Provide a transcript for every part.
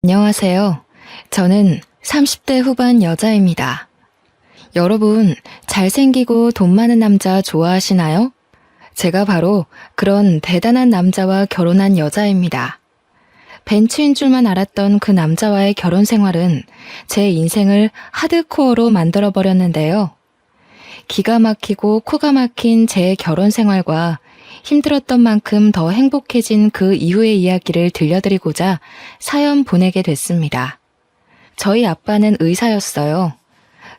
안녕하세요. 저는 30대 후반 여자입니다. 여러분, 잘생기고 돈 많은 남자 좋아하시나요? 제가 바로 그런 대단한 남자와 결혼한 여자입니다. 벤츠인 줄만 알았던 그 남자와의 결혼 생활은 제 인생을 하드코어로 만들어버렸는데요. 기가 막히고 코가 막힌 제 결혼 생활과 힘들었던 만큼 더 행복해진 그 이후의 이야기를 들려드리고자 사연 보내게 됐습니다. 저희 아빠는 의사였어요.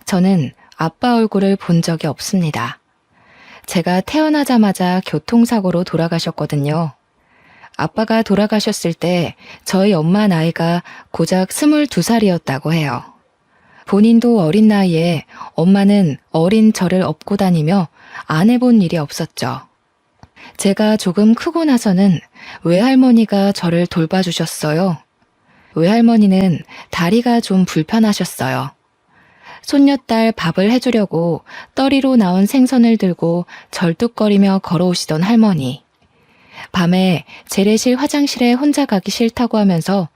저는 아빠 얼굴을 본 적이 없습니다. 제가 태어나자마자 교통사고로 돌아가셨거든요. 아빠가 돌아가셨을 때 저희 엄마 나이가 고작 22살이었다고 해요. 본인도 어린 나이에 엄마는 어린 저를 업고 다니며 안 해본 일이 없었죠. 제가 조금 크고 나서는 외할머니가 저를 돌봐주셨어요. 외할머니는 다리가 좀 불편하셨어요. 손녀딸 밥을 해주려고 떠리로 나온 생선을 들고 절뚝거리며 걸어오시던 할머니. 밤에 재래실 화장실에 혼자 가기 싫다고 하면서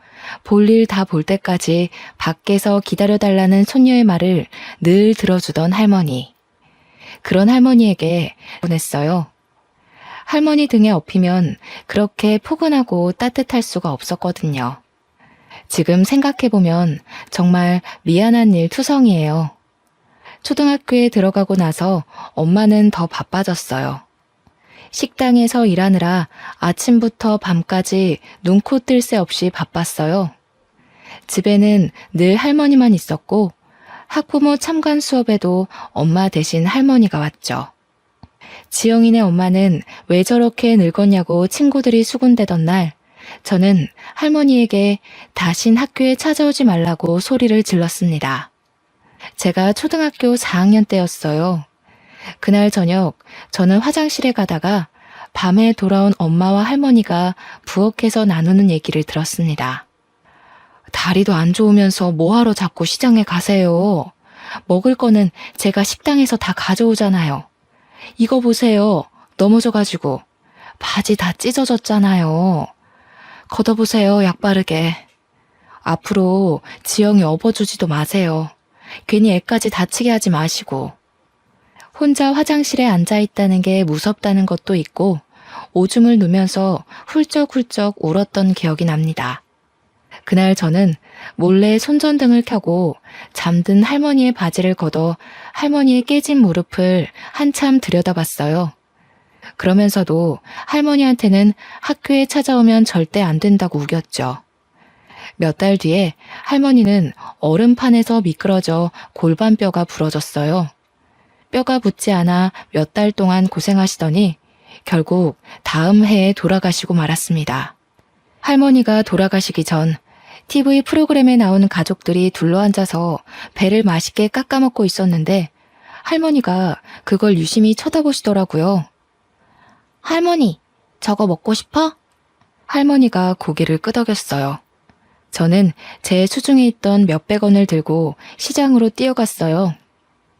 볼일 다 볼 때까지 밖에서 기다려달라는 손녀의 말을 늘 들어주던 할머니. 그런 할머니에게 보냈어요. 할머니 등에 업히면 그렇게 포근하고 따뜻할 수가 없었거든요. 지금 생각해보면 정말 미안한 일 투성이에요. 초등학교에 들어가고 나서 엄마는 더 바빠졌어요. 식당에서 일하느라 아침부터 밤까지 눈코 뜰 새 없이 바빴어요. 집에는 늘 할머니만 있었고 학부모 참관 수업에도 엄마 대신 할머니가 왔죠. 지영이네 엄마는 왜 저렇게 늙었냐고 친구들이 수군대던 날 저는 할머니에게 다신 학교에 찾아오지 말라고 소리를 질렀습니다. 제가 초등학교 4학년 때였어요. 그날 저녁 저는 화장실에 가다가 밤에 돌아온 엄마와 할머니가 부엌에서 나누는 얘기를 들었습니다. 다리도 안 좋으면서 뭐하러 자꾸 시장에 가세요. 먹을 거는 제가 식당에서 다 가져오잖아요. 이거 보세요. 넘어져가지고 바지 다 찢어졌잖아요. 걷어보세요. 약 바르게. 앞으로 지영이 업어주지도 마세요. 괜히 애까지 다치게 하지 마시고. 혼자 화장실에 앉아있다는 게 무섭다는 것도 있고 오줌을 누면서 훌쩍훌쩍 울었던 기억이 납니다. 그날 저는 몰래 손전등을 켜고 잠든 할머니의 바지를 걷어 할머니의 깨진 무릎을 한참 들여다봤어요. 그러면서도 할머니한테는 학교에 찾아오면 절대 안 된다고 우겼죠. 몇 달 뒤에 할머니는 얼음판에서 미끄러져 골반뼈가 부러졌어요. 뼈가 붙지 않아 몇 달 동안 고생하시더니 결국 다음 해에 돌아가시고 말았습니다. 할머니가 돌아가시기 전 TV 프로그램에 나오는 가족들이 둘러앉아서 배를 맛있게 깎아먹고 있었는데 할머니가 그걸 유심히 쳐다보시더라고요. 할머니, 저거 먹고 싶어? 할머니가 고개를 끄덕였어요. 저는 제 수중에 있던 몇백 원을 들고 시장으로 뛰어갔어요.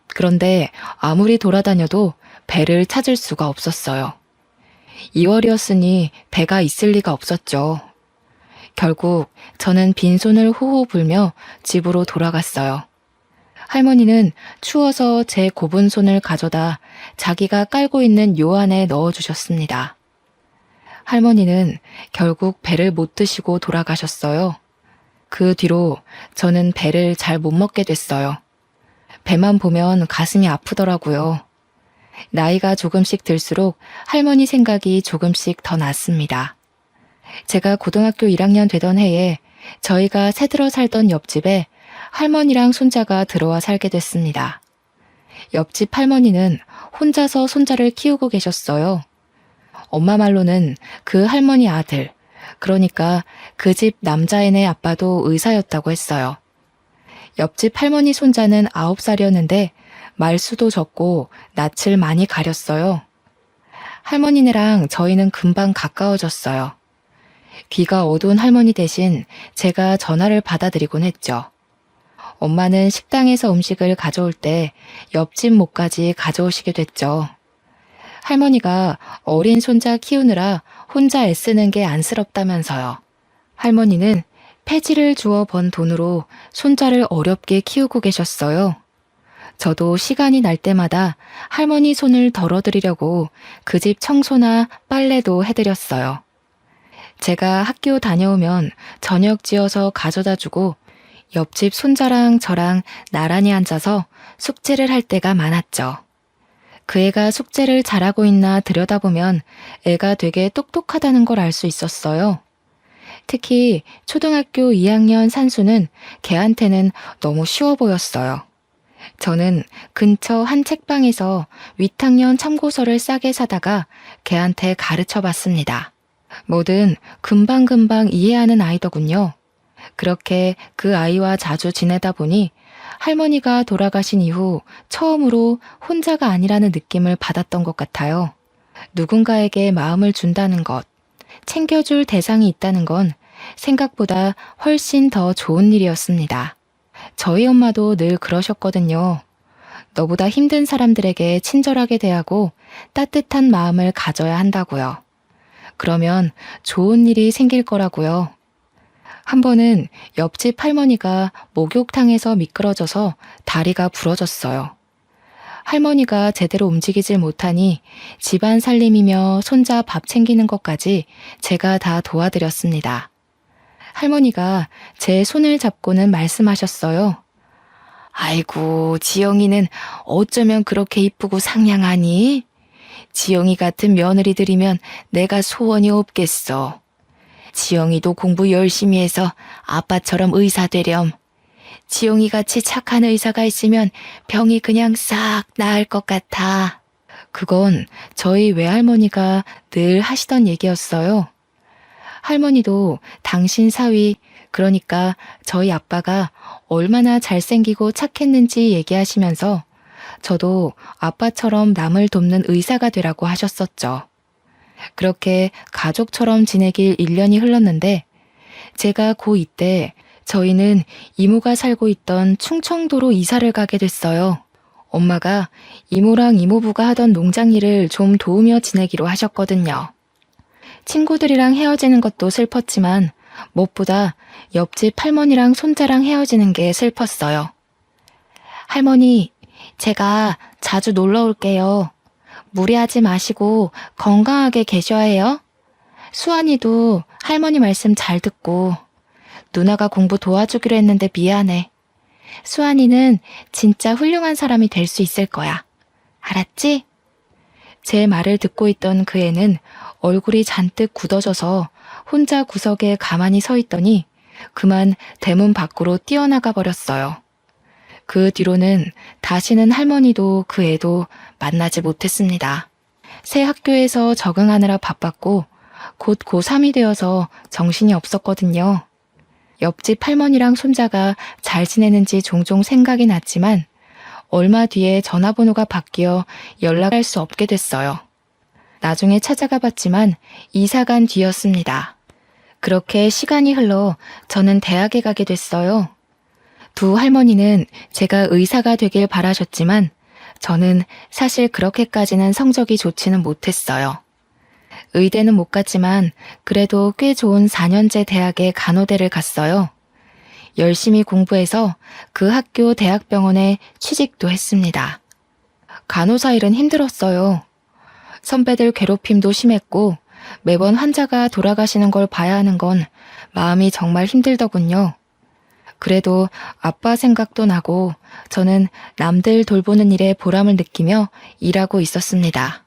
그런데 아무리 돌아다녀도 배를 찾을 수가 없었어요. 2월이었으니 배가 있을 리가 없었죠. 결국 저는 빈손을 호호 불며 집으로 돌아갔어요. 할머니는 추워서 제 곱은 손을 가져다 자기가 깔고 있는 요 안에 넣어주셨습니다. 할머니는 결국 배를 못 드시고 돌아가셨어요. 그 뒤로 저는 배를 잘 못 먹게 됐어요. 배만 보면 가슴이 아프더라고요. 나이가 조금씩 들수록 할머니 생각이 조금씩 더 났습니다. 제가 고등학교 1학년 되던 해에 저희가 새들어 살던 옆집에 할머니랑 손자가 들어와 살게 됐습니다. 옆집 할머니는 혼자서 손자를 키우고 계셨어요. 엄마 말로는 그 할머니 아들, 그러니까 그 집 남자애네 아빠도 의사였다고 했어요. 옆집 할머니 손자는 9살이었는데 말수도 적고 낯을 많이 가렸어요. 할머니네랑 저희는 금방 가까워졌어요. 귀가 어두운 할머니 대신 제가 전화를 받아드리곤 했죠. 엄마는 식당에서 음식을 가져올 때 옆집 목까지 가져오시게 됐죠. 할머니가 어린 손자 키우느라 혼자 애쓰는 게 안쓰럽다면서요. 할머니는 폐지를 주어 번 돈으로 손자를 어렵게 키우고 계셨어요. 저도 시간이 날 때마다 할머니 손을 덜어드리려고 그 집 청소나 빨래도 해드렸어요. 제가 학교 다녀오면 저녁 지어서 가져다 주고 옆집 손자랑 저랑 나란히 앉아서 숙제를 할 때가 많았죠. 그 애가 숙제를 잘하고 있나 들여다보면 애가 되게 똑똑하다는 걸 알 수 있었어요. 특히 초등학교 2학년 산수는 걔한테는 너무 쉬워 보였어요. 저는 근처 한 책방에서 위탁년 참고서를 싸게 사다가 걔한테 가르쳐 봤습니다. 뭐든 금방금방 이해하는 아이더군요. 그렇게 그 아이와 자주 지내다 보니 할머니가 돌아가신 이후 처음으로 혼자가 아니라는 느낌을 받았던 것 같아요. 누군가에게 마음을 준다는 것, 챙겨줄 대상이 있다는 건 생각보다 훨씬 더 좋은 일이었습니다. 저희 엄마도 늘 그러셨거든요. 너보다 힘든 사람들에게 친절하게 대하고 따뜻한 마음을 가져야 한다고요. 그러면 좋은 일이 생길 거라고요. 한 번은 옆집 할머니가 목욕탕에서 미끄러져서 다리가 부러졌어요. 할머니가 제대로 움직이질 못하니 집안 살림이며 손자 밥 챙기는 것까지 제가 다 도와드렸습니다. 할머니가 제 손을 잡고는 말씀하셨어요. 아이고, 지영이는 어쩌면 그렇게 이쁘고 상냥하니? 지영이 같은 며느리들이면 내가 소원이 없겠어. 지영이도 공부 열심히 해서 아빠처럼 의사 되렴. 지영이 같이 착한 의사가 있으면 병이 그냥 싹 나을 것 같아. 그건 저희 외할머니가 늘 하시던 얘기였어요. 할머니도 당신 사위, 그러니까 저희 아빠가 얼마나 잘생기고 착했는지 얘기하시면서 저도 아빠처럼 남을 돕는 의사가 되라고 하셨었죠. 그렇게 가족처럼 지내길 1년이 흘렀는데 제가 고2 때 저희는 이모가 살고 있던 충청도로 이사를 가게 됐어요. 엄마가 이모랑 이모부가 하던 농장 일을 좀 도우며 지내기로 하셨거든요. 친구들이랑 헤어지는 것도 슬펐지만 무엇보다 옆집 할머니랑 손자랑 헤어지는 게 슬펐어요. 할머니, 제가 자주 놀러 올게요. 무리하지 마시고 건강하게 계셔야 해요. 수환이도 할머니 말씀 잘 듣고 누나가 공부 도와주기로 했는데 미안해. 수환이는 진짜 훌륭한 사람이 될 수 있을 거야. 알았지? 제 말을 듣고 있던 그 애는 얼굴이 잔뜩 굳어져서 혼자 구석에 가만히 서 있더니 그만 대문 밖으로 뛰어나가 버렸어요. 그 뒤로는 다시는 할머니도 그 애도 만나지 못했습니다. 새 학교에서 적응하느라 바빴고 곧 고3이 되어서 정신이 없었거든요. 옆집 할머니랑 손자가 잘 지내는지 종종 생각이 났지만 얼마 뒤에 전화번호가 바뀌어 연락할 수 없게 됐어요. 나중에 찾아가 봤지만 이사 간 뒤였습니다. 그렇게 시간이 흘러 저는 대학에 가게 됐어요. 두 할머니는 제가 의사가 되길 바라셨지만 저는 사실 그렇게까지는 성적이 좋지는 못했어요. 의대는 못 갔지만 그래도 꽤 좋은 4년제 대학에 간호대를 갔어요. 열심히 공부해서 그 학교 대학병원에 취직도 했습니다. 간호사 일은 힘들었어요. 선배들 괴롭힘도 심했고 매번 환자가 돌아가시는 걸 봐야 하는 건 마음이 정말 힘들더군요. 그래도 아빠 생각도 나고 저는 남들 돌보는 일에 보람을 느끼며 일하고 있었습니다.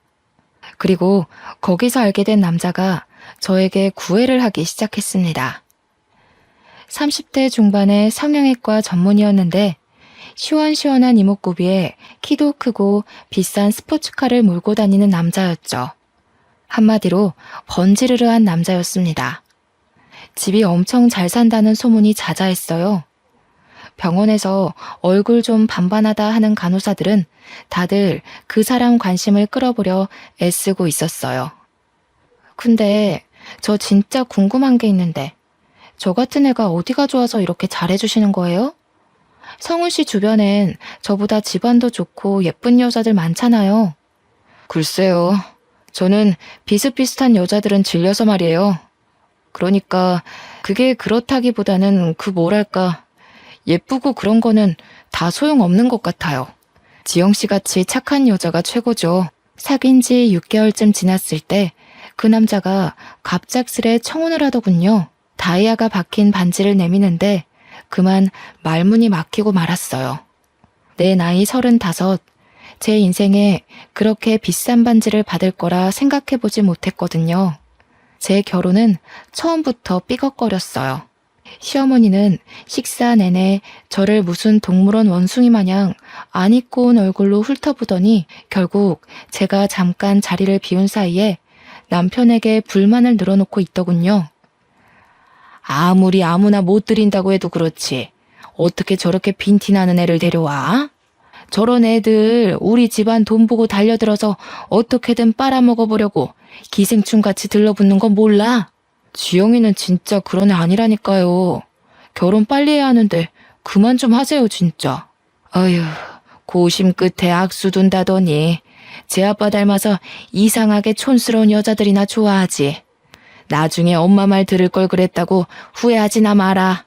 그리고 거기서 알게 된 남자가 저에게 구애를 하기 시작했습니다. 30대 중반의 성형외과 전문의였는데 시원시원한 이목구비에 키도 크고 비싼 스포츠카를 몰고 다니는 남자였죠. 한마디로 번지르르한 남자였습니다. 집이 엄청 잘 산다는 소문이 자자했어요. 병원에서 얼굴 좀 반반하다 하는 간호사들은 다들 그 사람 관심을 끌어보려 애쓰고 있었어요. 근데 저 진짜 궁금한 게 있는데 저 같은 애가 어디가 좋아서 이렇게 잘해주시는 거예요? 성훈 씨 주변엔 저보다 집안도 좋고 예쁜 여자들 많잖아요. 글쎄요. 저는 비슷비슷한 여자들은 질려서 말이에요. 그러니까 그게 그렇다기보다는 예쁘고 그런 거는 다 소용없는 것 같아요. 지영 씨 같이 착한 여자가 최고죠. 사귄 지 6개월쯤 지났을 때 그 남자가 갑작스레 청혼을 하더군요. 다이아가 박힌 반지를 내미는데 그만 말문이 막히고 말았어요. 내 나이 35, 제 인생에 그렇게 비싼 반지를 받을 거라 생각해보지 못했거든요. 제 결혼은 처음부터 삐걱거렸어요. 시어머니는 식사 내내 저를 무슨 동물원 원숭이 마냥 안 입고 온 얼굴로 훑어보더니 결국 제가 잠깐 자리를 비운 사이에 남편에게 불만을 늘어놓고 있더군요. 아무리 아무나 못 드린다고 해도 그렇지. 어떻게 저렇게 빈티나는 애를 데려와? 저런 애들 우리 집안 돈 보고 달려들어서 어떻게든 빨아먹어보려고 기생충같이 들러붙는 건 몰라? 지영이는 진짜 그런 애 아니라니까요. 결혼 빨리 해야 하는데 그만 좀 하세요 진짜. 어휴, 고심 끝에 악수 둔다더니 제 아빠 닮아서 이상하게 촌스러운 여자들이나 좋아하지. 나중에 엄마 말 들을 걸 그랬다고 후회하지나 마라.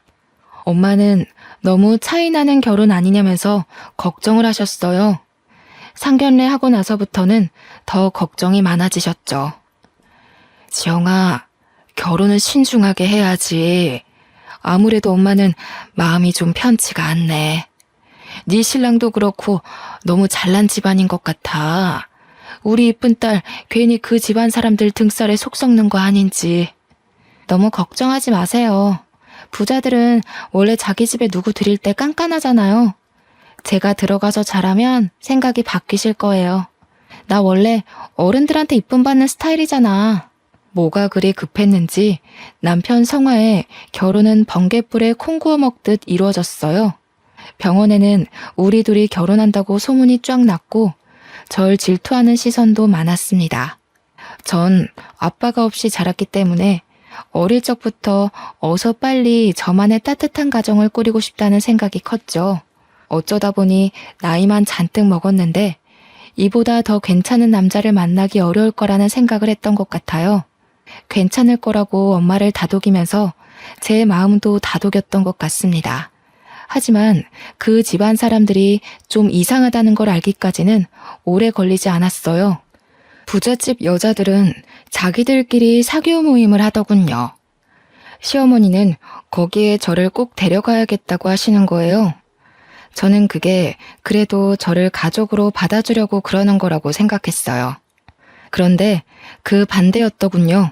엄마는 너무 차이나는 결혼 아니냐면서 걱정을 하셨어요. 상견례 하고 나서부터는 더 걱정이 많아지셨죠. 지영아, 결혼은 신중하게 해야지. 아무래도 엄마는 마음이 좀 편치가 않네. 네 신랑도 그렇고 너무 잘난 집안인 것 같아. 우리 이쁜 딸 괜히 그 집안 사람들 등살에 속 썩는 거 아닌지. 너무 걱정하지 마세요. 부자들은 원래 자기 집에 누구 들일 때 깐깐하잖아요. 제가 들어가서 잘하면 생각이 바뀌실 거예요. 나 원래 어른들한테 이쁨 받는 스타일이잖아. 뭐가 그리 급했는지 남편 성화에 결혼은 번갯불에 콩 구워 먹듯 이루어졌어요. 병원에는 우리 둘이 결혼한다고 소문이 쫙 났고 절 질투하는 시선도 많았습니다. 전 아빠가 없이 자랐기 때문에 어릴 적부터 어서 빨리 저만의 따뜻한 가정을 꾸리고 싶다는 생각이 컸죠. 어쩌다 보니 나이만 잔뜩 먹었는데 이보다 더 괜찮은 남자를 만나기 어려울 거라는 생각을 했던 것 같아요. 괜찮을 거라고 엄마를 다독이면서 제 마음도 다독였던 것 같습니다. 하지만 그 집안 사람들이 좀 이상하다는 걸 알기까지는 오래 걸리지 않았어요. 부잣집 여자들은 자기들끼리 사교 모임을 하더군요. 시어머니는 거기에 저를 꼭 데려가야겠다고 하시는 거예요. 저는 그게 그래도 저를 가족으로 받아주려고 그러는 거라고 생각했어요. 그런데 그 반대였더군요.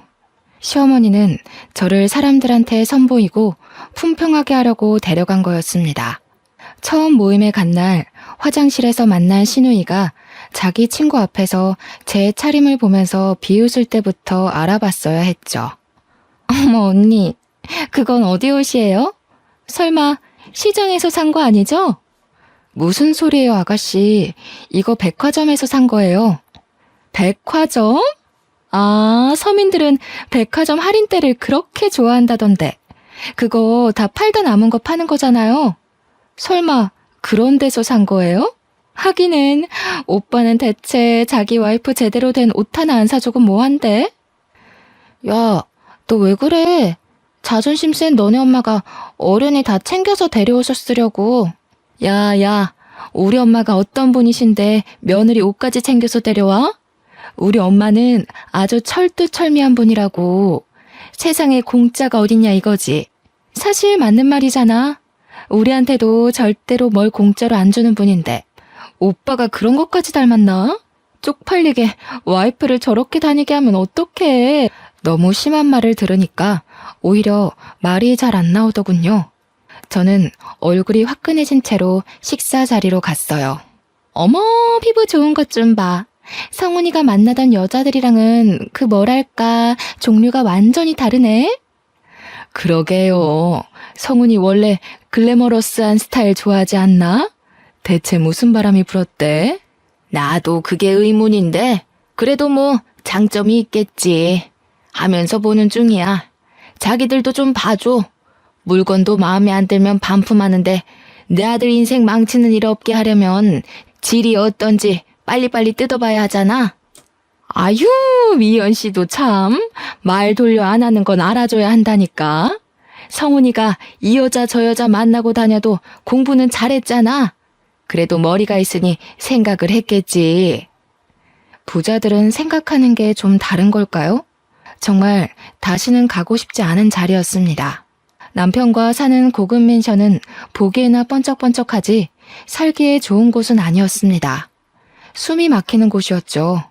시어머니는 저를 사람들한테 선보이고 품평하게 하려고 데려간 거였습니다. 처음 모임에 간 날 화장실에서 만난 시누이가 자기 친구 앞에서 제 차림을 보면서 비웃을 때부터 알아봤어야 했죠. 어머 언니, 그건 어디 옷이에요? 설마 시장에서 산 거 아니죠? 무슨 소리예요 아가씨, 이거 백화점에서 산 거예요. 백화점? 아, 서민들은 백화점 할인대를 그렇게 좋아한다던데. 그거 다 팔다 남은 거 파는 거잖아요. 설마 그런 데서 산 거예요? 하기는 오빠는 대체 자기 와이프 제대로 된 옷 하나 안 사주고 뭐한대? 야, 너 왜 그래? 자존심 센 너네 엄마가 어른이 다 챙겨서 데려오셨으려고. 야, 우리 엄마가 어떤 분이신데 며느리 옷까지 챙겨서 데려와? 우리 엄마는 아주 철두철미한 분이라고. 세상에 공짜가 어딨냐 이거지. 사실 맞는 말이잖아. 우리한테도 절대로 뭘 공짜로 안 주는 분인데 오빠가 그런 것까지 닮았나? 쪽팔리게 와이프를 저렇게 다니게 하면 어떡해. 너무 심한 말을 들으니까 오히려 말이 잘 안 나오더군요. 저는 얼굴이 화끈해진 채로 식사 자리로 갔어요. 어머, 피부 좋은 것 좀 봐. 성훈이가 만나던 여자들이랑은 그 뭐랄까 종류가 완전히 다르네. 그러게요. 성훈이 원래 글래머러스한 스타일 좋아하지 않나? 대체 무슨 바람이 불었대? 나도 그게 의문인데 그래도 뭐 장점이 있겠지 하면서 보는 중이야. 자기들도 좀 봐줘. 물건도 마음에 안 들면 반품하는데 내 아들 인생 망치는 일 없게 하려면 질이 어떤지 빨리빨리 뜯어봐야 하잖아. 아유, 미연 씨도 참 말 돌려 안 하는 건 알아줘야 한다니까. 성훈이가 이 여자 저 여자 만나고 다녀도 공부는 잘했잖아. 그래도 머리가 있으니 생각을 했겠지. 부자들은 생각하는 게 좀 다른 걸까요? 정말 다시는 가고 싶지 않은 자리였습니다. 남편과 사는 고급 맨션은 보기에나 번쩍번쩍하지 살기에 좋은 곳은 아니었습니다. 숨이 막히는 곳이었죠.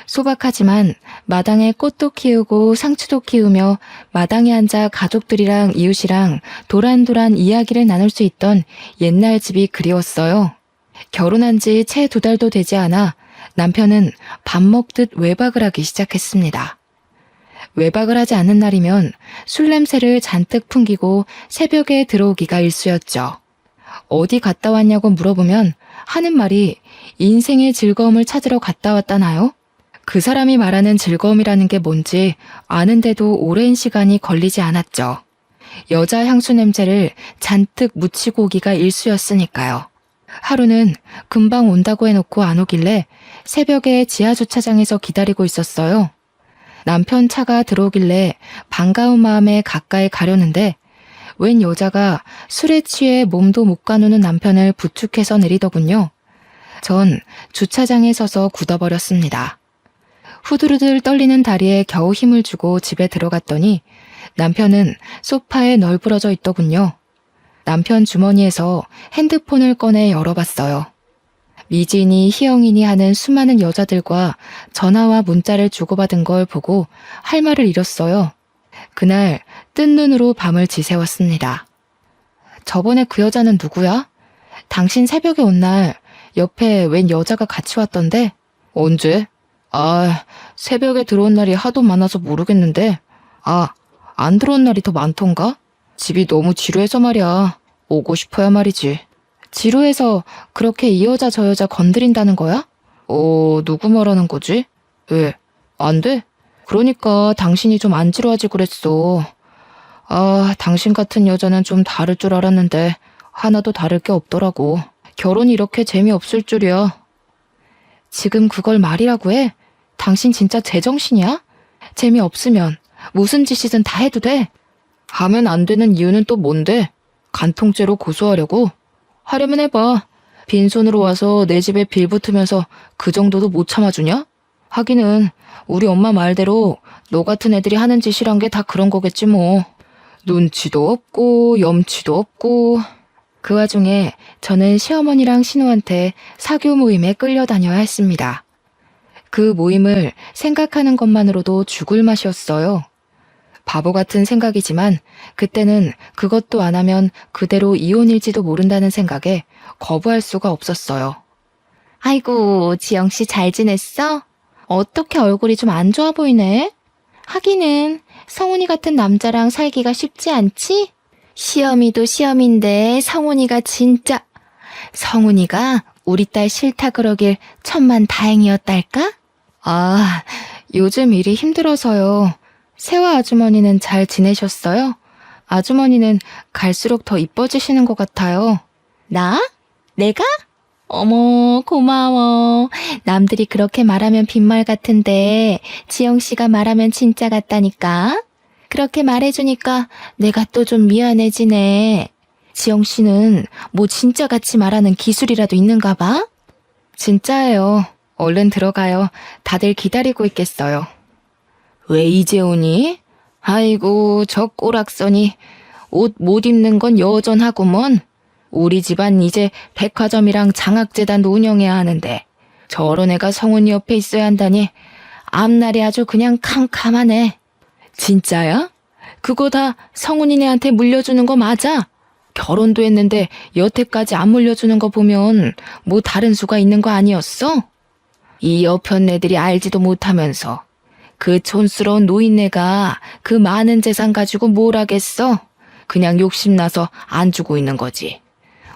소박하지만 마당에 꽃도 키우고 상추도 키우며 마당에 앉아 가족들이랑 이웃이랑 도란도란 이야기를 나눌 수 있던 옛날 집이 그리웠어요. 결혼한 지 채 2달도 되지 않아 남편은 밥 먹듯 외박을 하기 시작했습니다. 외박을 하지 않는 날이면 술 냄새를 잔뜩 풍기고 새벽에 들어오기가 일쑤였죠. 어디 갔다 왔냐고 물어보면 하는 말이 인생의 즐거움을 찾으러 갔다 왔다나요? 그 사람이 말하는 즐거움이라는 게 뭔지 아는데도 오랜 시간이 걸리지 않았죠. 여자 향수 냄새를 잔뜩 묻히고 오기가 일쑤였으니까요. 하루는 금방 온다고 해놓고 안 오길래 새벽에 지하주차장에서 기다리고 있었어요. 남편 차가 들어오길래 반가운 마음에 가까이 가려는데 웬 여자가 술에 취해 몸도 못 가누는 남편을 부축해서 내리더군요. 전 주차장에 서서 굳어버렸습니다. 후들후들 떨리는 다리에 겨우 힘을 주고 집에 들어갔더니 남편은 소파에 널브러져 있더군요. 남편 주머니에서 핸드폰을 꺼내 열어봤어요. 미진이, 희영이니 하는 수많은 여자들과 전화와 문자를 주고받은 걸 보고 할 말을 잃었어요. 그날 뜬 눈으로 밤을 지새웠습니다. 저번에 그 여자는 누구야? 당신 새벽에 온 날 옆에 웬 여자가 같이 왔던데? 언제? 새벽에 들어온 날이 하도 많아서 모르겠는데. 안 들어온 날이 더 많던가? 집이 너무 지루해서 말이야. 오고 싶어야 말이지. 지루해서 그렇게 이 여자 저 여자 건드린다는 거야? 누구 말하는 거지? 왜? 안 돼? 그러니까 당신이 좀 안 지루하지 그랬어. 당신 같은 여자는 좀 다를 줄 알았는데 하나도 다를 게 없더라고. 결혼이 이렇게 재미없을 줄이야. 지금 그걸 말이라고 해? 당신 진짜 제정신이야? 재미없으면 무슨 짓이든 다 해도 돼? 하면 안 되는 이유는 또 뭔데? 간통죄로 고소하려고? 하려면 해봐. 빈손으로 와서 내 집에 빌붙으면서 그 정도도 못 참아주냐? 하기는 우리 엄마 말대로 너 같은 애들이 하는 짓이란 게 다 그런 거겠지 뭐. 눈치도 없고 염치도 없고. 그 와중에 저는 시어머니랑 신우한테 사교 모임에 끌려다녀야 했습니다. 그 모임을 생각하는 것만으로도 죽을 맛이었어요. 바보 같은 생각이지만 그때는 그것도 안 하면 그대로 이혼일지도 모른다는 생각에 거부할 수가 없었어요. 아이고, 지영씨 잘 지냈어? 어떻게 얼굴이 좀 안 좋아 보이네? 하기는 성훈이 같은 남자랑 살기가 쉽지 않지? 시어미도 시어미인데 성훈이가 진짜... 성훈이가 우리 딸 싫다 그러길 천만 다행이었달까? 요즘 일이 힘들어서요. 세화 아주머니는 잘 지내셨어요? 아주머니는 갈수록 더 이뻐지시는 것 같아요. 나? 내가? 어머, 고마워. 남들이 그렇게 말하면 빈말 같은데 지영씨가 말하면 진짜 같다니까. 그렇게 말해주니까 내가 또 좀 미안해지네. 지영씨는 뭐 진짜같이 말하는 기술이라도 있는가 봐? 진짜예요. 얼른 들어가요. 다들 기다리고 있겠어요. 왜 이제 오니? 아이고, 저 꼬락서니 옷 못 입는 건 여전하구먼. 우리 집안 이제 백화점이랑 장학재단도 운영해야 하는데 저런 애가 성훈이 옆에 있어야 한다니 앞날이 아주 그냥 캄캄하네. 진짜야? 그거 다 성훈이네한테 물려주는 거 맞아? 결혼도 했는데 여태까지 안 물려주는 거 보면 뭐 다른 수가 있는 거 아니었어? 이 여편 애들이 알지도 못하면서 그 촌스러운 노인네가 그 많은 재산 가지고 뭘 하겠어? 그냥 욕심나서 안 주고 있는 거지.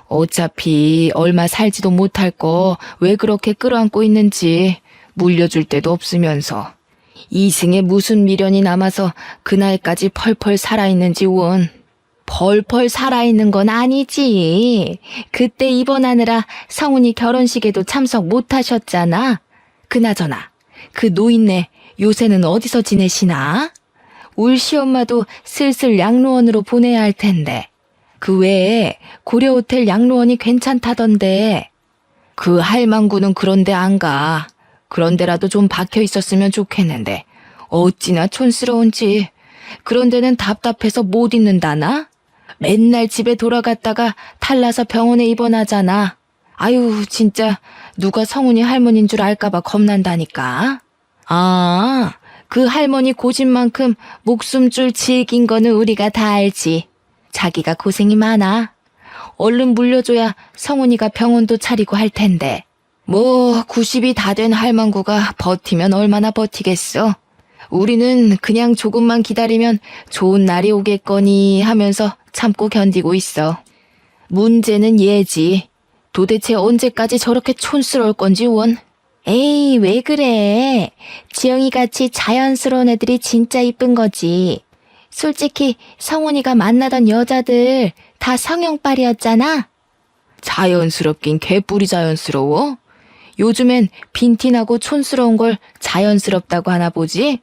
어차피 얼마 살지도 못할 거 왜 그렇게 끌어안고 있는지 물려줄 데도 없으면서 이승에 무슨 미련이 남아서 그 나이까지 펄펄 살아있는지 원. 펄펄 살아있는 건 아니지. 그때 입원하느라 성훈이 결혼식에도 참석 못하셨잖아. 그나저나 그 노인네 요새는 어디서 지내시나? 울 시엄마도 슬슬 양로원으로 보내야 할 텐데. 그 외에 고려호텔 양로원이 괜찮다던데. 그 할망구는 그런데 안 가. 그런데라도 좀 박혀 있었으면 좋겠는데 어찌나 촌스러운지. 그런 데는 답답해서 못 있는다나? 맨날 집에 돌아갔다가 탈나서 병원에 입원하잖아. 아유, 진짜 누가 성훈이 할머니인 줄 알까봐 겁난다니까. 아, 그 할머니 고집만큼 목숨줄 질긴 거는 우리가 다 알지. 자기가 고생이 많아. 얼른 물려줘야 성훈이가 병원도 차리고 할 텐데. 뭐 90이 다 된 할망구가 버티면 얼마나 버티겠어. 우리는 그냥 조금만 기다리면 좋은 날이 오겠거니 하면서 참고 견디고 있어. 문제는 얘지. 도대체 언제까지 저렇게 촌스러울 건지 원. 에이, 왜 그래. 지영이같이 자연스러운 애들이 진짜 이쁜 거지. 솔직히 성훈이가 만나던 여자들 다 성형빨이었잖아. 자연스럽긴 개뿔이 자연스러워. 요즘엔 빈티나고 촌스러운 걸 자연스럽다고 하나 보지?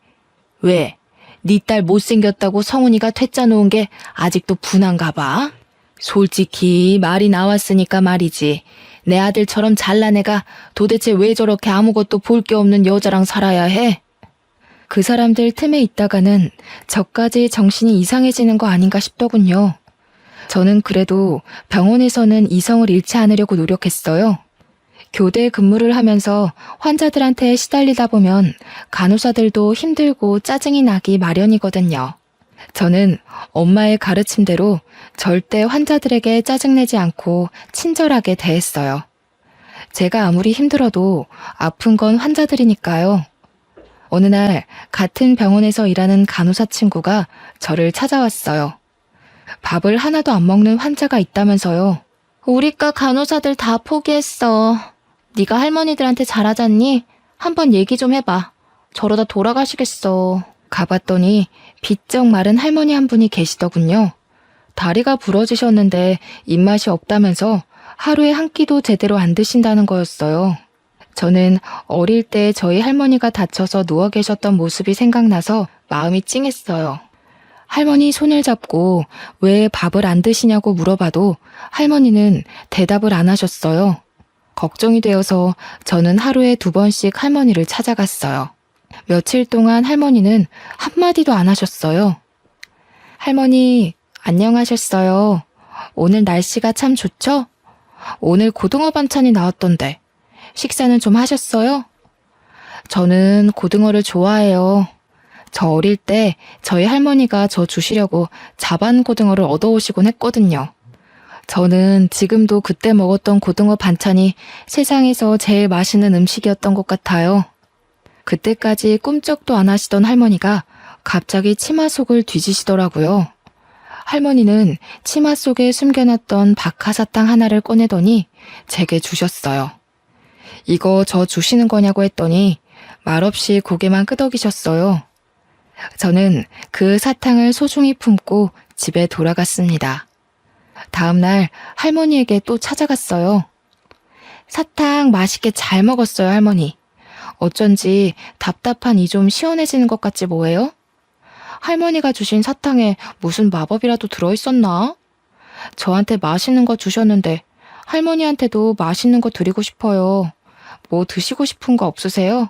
왜? 네 딸 못생겼다고 성훈이가 퇴짜 놓은 게 아직도 분한가 봐? 솔직히 말이 나왔으니까 말이지. 내 아들처럼 잘난 애가 도대체 왜 저렇게 아무것도 볼 게 없는 여자랑 살아야 해? 그 사람들 틈에 있다가는 저까지 정신이 이상해지는 거 아닌가 싶더군요. 저는 그래도 병원에서는 이성을 잃지 않으려고 노력했어요. 교대 근무를 하면서 환자들한테 시달리다 보면 간호사들도 힘들고 짜증이 나기 마련이거든요. 저는 엄마의 가르침대로 절대 환자들에게 짜증내지 않고 친절하게 대했어요. 제가 아무리 힘들어도 아픈 건 환자들이니까요. 어느 날 같은 병원에서 일하는 간호사 친구가 저를 찾아왔어요. 밥을 하나도 안 먹는 환자가 있다면서요. 우리과 간호사들 다 포기했어. 네가 할머니들한테 잘하잖니? 한번 얘기 좀 해봐. 저러다 돌아가시겠어. 가봤더니 비쩍 마른 할머니 한 분이 계시더군요. 다리가 부러지셨는데 입맛이 없다면서 하루에 한 끼도 제대로 안 드신다는 거였어요. 저는 어릴 때 저희 할머니가 다쳐서 누워 계셨던 모습이 생각나서 마음이 찡했어요. 할머니 손을 잡고 왜 밥을 안 드시냐고 물어봐도 할머니는 대답을 안 하셨어요. 걱정이 되어서 저는 하루에 2번씩 할머니를 찾아갔어요. 며칠 동안 할머니는 한마디도 안 하셨어요. 할머니, 안녕하셨어요. 오늘 날씨가 참 좋죠? 오늘 고등어 반찬이 나왔던데 식사는 좀 하셨어요? 저는 고등어를 좋아해요. 저 어릴 때 저희 할머니가 저 주시려고 자반 고등어를 얻어오시곤 했거든요. 저는 지금도 그때 먹었던 고등어 반찬이 세상에서 제일 맛있는 음식이었던 것 같아요. 그때까지 꿈쩍도 안 하시던 할머니가 갑자기 치마 속을 뒤지시더라고요. 할머니는 치마 속에 숨겨놨던 박하사탕 하나를 꺼내더니 제게 주셨어요. 이거 저 주시는 거냐고 했더니 말없이 고개만 끄덕이셨어요. 저는 그 사탕을 소중히 품고 집에 돌아갔습니다. 다음 날 할머니에게 또 찾아갔어요. 사탕 맛있게 잘 먹었어요, 할머니. 어쩐지 답답한 이 좀 시원해지는 것 같지 뭐예요? 할머니가 주신 사탕에 무슨 마법이라도 들어있었나? 저한테 맛있는 거 주셨는데 할머니한테도 맛있는 거 드리고 싶어요. 뭐 드시고 싶은 거 없으세요?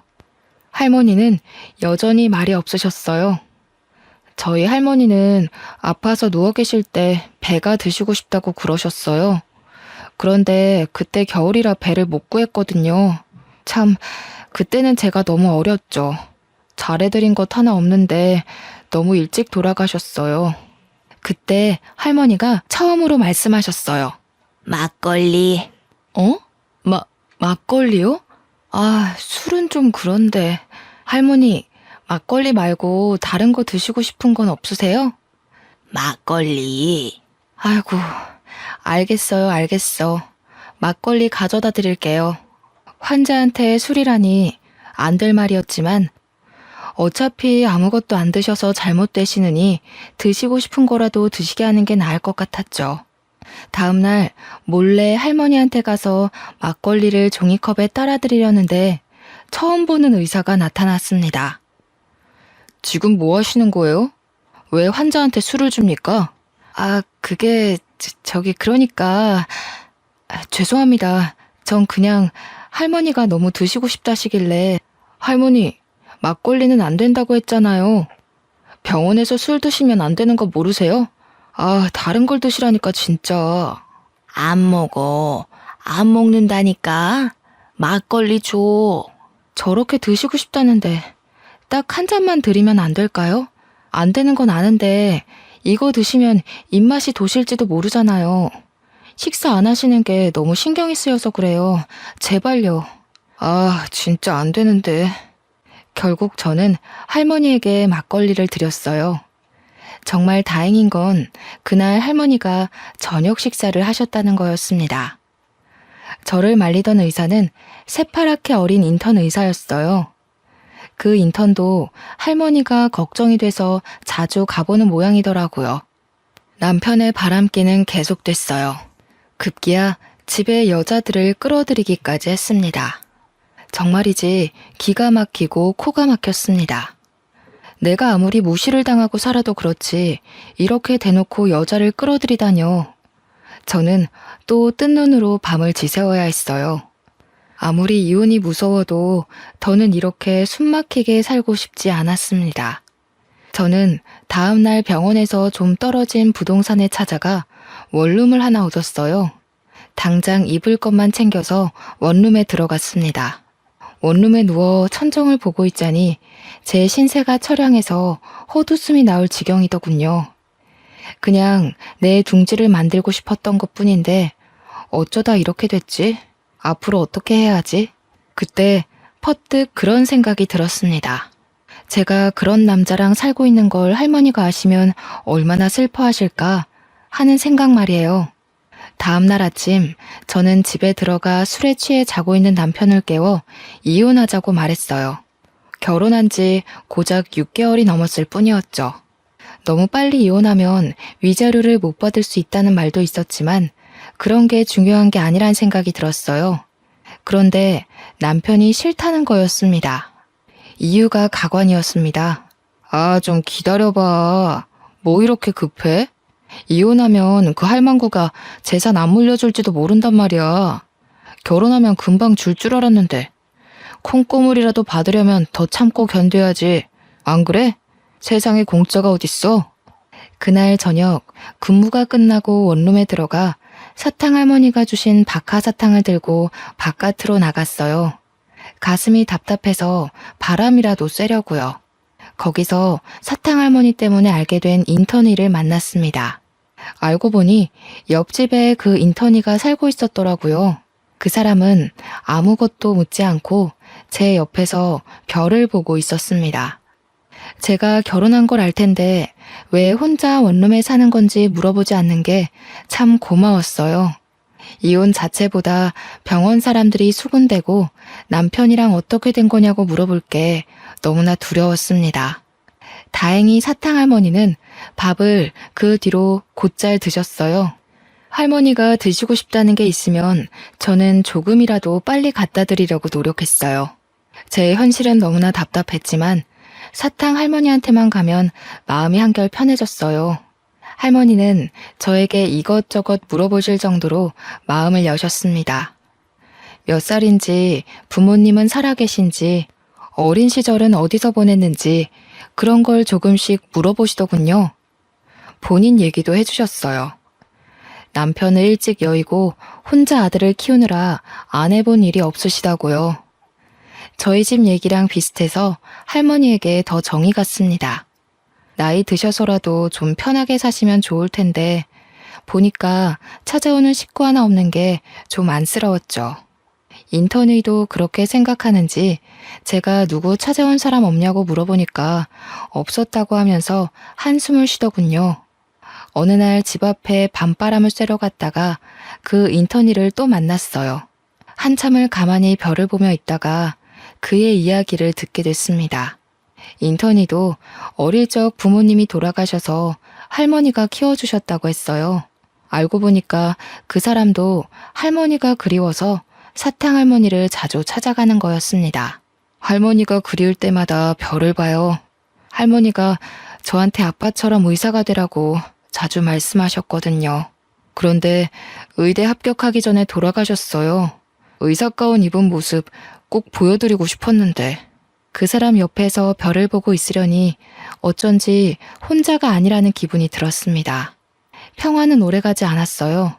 할머니는 여전히 말이 없으셨어요. 저희 할머니는 아파서 누워 계실 때 배가 드시고 싶다고 그러셨어요. 그런데 그때 겨울이라 배를 못 구했거든요. 참, 그때는 제가 너무 어렸죠. 잘해드린 것 하나 없는데 너무 일찍 돌아가셨어요. 그때 할머니가 처음으로 말씀하셨어요. 막걸리. 어? 막걸리요? 아, 술은 좀 그런데. 할머니, 막걸리 말고 다른 거 드시고 싶은 건 없으세요? 막걸리. 아이고, 알겠어요, 알겠어. 막걸리 가져다 드릴게요. 환자한테 술이라니 안 될 말이었지만 어차피 아무것도 안 드셔서 잘못되시느니 드시고 싶은 거라도 드시게 하는 게 나을 것 같았죠. 다음 날 몰래 할머니한테 가서 막걸리를 종이컵에 따라 드리려는데 처음 보는 의사가 나타났습니다. 지금 뭐 하시는 거예요? 왜 환자한테 술을 줍니까? 아, 그게, 저기, 그러니까, 죄송합니다. 전 그냥 할머니가 너무 드시고 싶다시길래, 할머니, 막걸리는 안 된다고 했잖아요. 병원에서 술 드시면 안 되는 거 모르세요? 아, 다른 걸 드시라니까, 진짜. 안 먹어. 안 먹는다니까. 막걸리 줘. 저렇게 드시고 싶다는데, 딱 한 잔만 드리면 안 될까요? 안 되는 건 아는데, 이거 드시면 입맛이 도실지도 모르잖아요. 식사 안 하시는 게 너무 신경이 쓰여서 그래요. 제발요. 아, 진짜 안 되는데. 결국 저는 할머니에게 막걸리를 드렸어요. 정말 다행인 건 그날 할머니가 저녁 식사를 하셨다는 거였습니다. 저를 말리던 의사는 새파랗게 어린 인턴 의사였어요. 그 인턴도 할머니가 걱정이 돼서 자주 가보는 모양이더라고요. 남편의 바람기는 계속됐어요. 급기야 집에 여자들을 끌어들이기까지 했습니다. 정말이지 기가 막히고 코가 막혔습니다. 내가 아무리 무시를 당하고 살아도 그렇지 이렇게 대놓고 여자를 끌어들이다뇨. 저는 또 뜬 눈으로 밤을 지새워야 했어요. 아무리 이혼이 무서워도 더는 이렇게 숨막히게 살고 싶지 않았습니다. 저는 다음날 병원에서 좀 떨어진 부동산에 찾아가 원룸을 하나 얻었어요. 당장 입을 것만 챙겨서 원룸에 들어갔습니다. 원룸에 누워 천정을 보고 있자니 제 신세가 처량해서 헛웃음이 나올 지경이더군요. 그냥 내 둥지를 만들고 싶었던 것뿐인데 어쩌다 이렇게 됐지? 앞으로 어떻게 해야 하지? 그때 퍼뜩 그런 생각이 들었습니다. 제가 그런 남자랑 살고 있는 걸 할머니가 아시면 얼마나 슬퍼하실까 하는 생각 말이에요. 다음날 아침 저는 집에 들어가 술에 취해 자고 있는 남편을 깨워 이혼하자고 말했어요. 결혼한 지 고작 6개월이 넘었을 뿐이었죠. 너무 빨리 이혼하면 위자료를 못 받을 수 있다는 말도 있었지만 그런 게 중요한 게 아니란 생각이 들었어요. 그런데 남편이 싫다는 거였습니다. 이유가 가관이었습니다. 아, 좀 기다려봐. 뭐 이렇게 급해? 이혼하면 그 할망구가 재산 안 물려줄지도 모른단 말이야. 결혼하면 금방 줄 줄 알았는데. 콩고물이라도 받으려면 더 참고 견뎌야지. 안 그래? 세상에 공짜가 어딨어? 그날 저녁 근무가 끝나고 원룸에 들어가 사탕 할머니가 주신 박하사탕을 들고 바깥으로 나갔어요. 가슴이 답답해서 바람이라도 쐬려고요. 거기서 사탕 할머니 때문에 알게 된 인턴이를 만났습니다. 알고 보니 옆집에 그 인턴이가 살고 있었더라고요. 그 사람은 아무것도 묻지 않고 제 옆에서 별을 보고 있었습니다. 제가 결혼한 걸 알 텐데 왜 혼자 원룸에 사는 건지 물어보지 않는 게 참 고마웠어요. 이혼 자체보다 병원 사람들이 수군대고 남편이랑 어떻게 된 거냐고 물어볼 게 너무나 두려웠습니다. 다행히 사탕 할머니는 밥을 그 뒤로 곧잘 드셨어요. 할머니가 드시고 싶다는 게 있으면 저는 조금이라도 빨리 갖다 드리려고 노력했어요. 제 현실은 너무나 답답했지만 사탕 할머니한테만 가면 마음이 한결 편해졌어요. 할머니는 저에게 이것저것 물어보실 정도로 마음을 여셨습니다. 몇 살인지, 부모님은 살아계신지, 어린 시절은 어디서 보냈는지 그런 걸 조금씩 물어보시더군요. 본인 얘기도 해주셨어요. 남편을 일찍 여의고 혼자 아들을 키우느라 안 해본 일이 없으시다고요. 저희 집 얘기랑 비슷해서 할머니에게 더 정이 갔습니다. 나이 드셔서라도 좀 편하게 사시면 좋을 텐데 보니까 찾아오는 식구 하나 없는 게 좀 안쓰러웠죠. 인턴이도 그렇게 생각하는지 제가 누구 찾아온 사람 없냐고 물어보니까 없었다고 하면서 한숨을 쉬더군요. 어느 날 집 앞에 밤바람을 쐬러 갔다가 그 인턴이를 또 만났어요. 한참을 가만히 별을 보며 있다가 그의 이야기를 듣게 됐습니다. 인턴이도 어릴 적 부모님이 돌아가셔서 할머니가 키워주셨다고 했어요. 알고 보니까 그 사람도 할머니가 그리워서 사탕 할머니를 자주 찾아가는 거였습니다. 할머니가 그리울 때마다 별을 봐요. 할머니가 저한테 아빠처럼 의사가 되라고 자주 말씀하셨거든요. 그런데 의대 합격하기 전에 돌아가셨어요. 의사 가운 입은 모습 꼭 보여드리고 싶었는데. 그 사람 옆에서 별을 보고 있으려니 어쩐지 혼자가 아니라는 기분이 들었습니다. 평화는 오래가지 않았어요.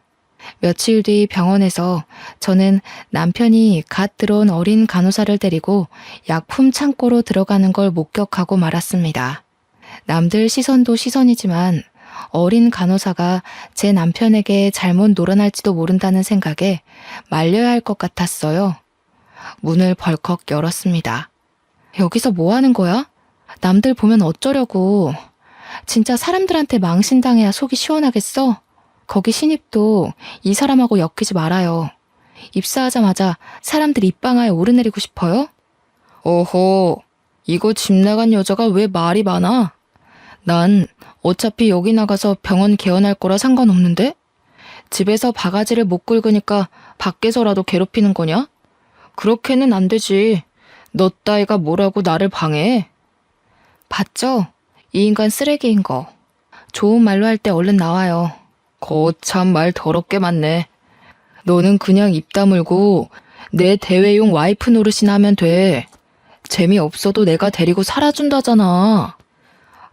며칠 뒤 병원에서 저는 남편이 갓 들어온 어린 간호사를 데리고 약품 창고로 들어가는 걸 목격하고 말았습니다. 남들 시선도 시선이지만 어린 간호사가 제 남편에게 잘못 놀아날지도 모른다는 생각에 말려야 할 것 같았어요. 문을 벌컥 열었습니다. 여기서 뭐 하는 거야? 남들 보면 어쩌려고. 진짜 사람들한테 망신당해야 속이 시원하겠어? 거기 신입도 이 사람하고 엮이지 말아요. 입사하자마자 사람들 입방아에 오르내리고 싶어요? 어허, 이거 집 나간 여자가 왜 말이 많아? 난 어차피 여기 나가서 병원 개원할 거라 상관없는데? 집에서 바가지를 못 긁으니까 밖에서라도 괴롭히는 거냐? 그렇게는 안 되지. 너 따위가 뭐라고 나를 방해해? 봤죠? 이 인간 쓰레기인 거. 좋은 말로 할 때 얼른 나와요. 거참 말 더럽게 많네. 너는 그냥 입 다물고 내 대회용 와이프 노릇이나 하면 돼. 재미없어도 내가 데리고 살아준다잖아.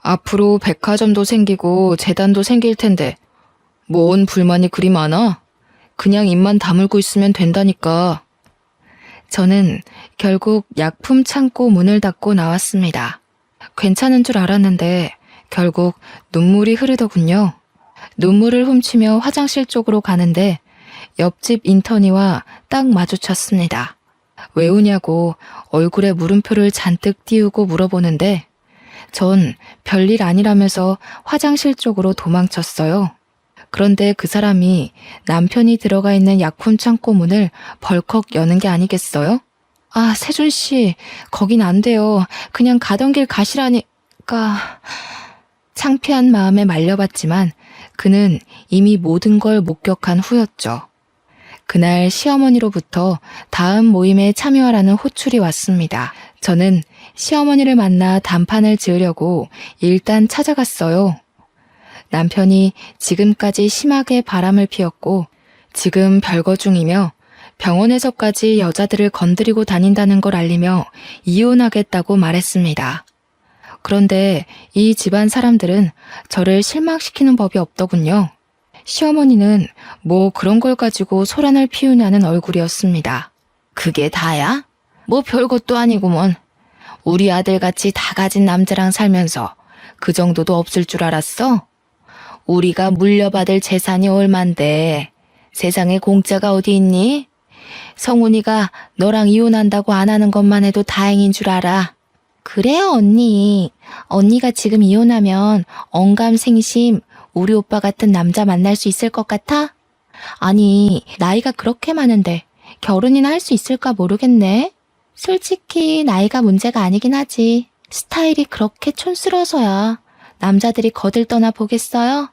앞으로 백화점도 생기고 재단도 생길 텐데 뭔 불만이 그리 많아? 그냥 입만 다물고 있으면 된다니까. 저는 결국 약품 창고 문을 닫고 나왔습니다. 괜찮은 줄 알았는데 결국 눈물이 흐르더군요. 눈물을 훔치며 화장실 쪽으로 가는데 옆집 인턴이와 딱 마주쳤습니다. 왜 우냐고 얼굴에 물음표를 잔뜩 띄우고 물어보는데 전 별일 아니라면서 화장실 쪽으로 도망쳤어요. 그런데 그 사람이 남편이 들어가 있는 약품 창고 문을 벌컥 여는 게 아니겠어요? 아, 세준 씨, 거긴 안 돼요. 그냥 가던 길 가시라니까. 창피한 마음에 말려봤지만 그는 이미 모든 걸 목격한 후였죠. 그날 시어머니로부터 다음 모임에 참여하라는 호출이 왔습니다. 저는 시어머니를 만나 단판을 지으려고 일단 찾아갔어요. 남편이 지금까지 심하게 바람을 피웠고 지금 별거 중이며 병원에서까지 여자들을 건드리고 다닌다는 걸 알리며 이혼하겠다고 말했습니다. 그런데 이 집안 사람들은 저를 실망시키는 법이 없더군요. 시어머니는 뭐 그런 걸 가지고 소란을 피우냐는 얼굴이었습니다. 그게 다야? 뭐 별것도 아니구먼. 우리 아들같이 다 가진 남자랑 살면서 그 정도도 없을 줄 알았어? 우리가 물려받을 재산이 얼만데 세상에 공짜가 어디 있니? 성훈이가 너랑 이혼한다고 안 하는 것만 해도 다행인 줄 알아. 그래요, 언니. 언니가 지금 이혼하면 언감생심 우리 오빠 같은 남자 만날 수 있을 것 같아? 아니, 나이가 그렇게 많은데 결혼이나 할 수 있을까 모르겠네. 솔직히 나이가 문제가 아니긴 하지. 스타일이 그렇게 촌스러워서야 남자들이 거들떠나 보겠어요?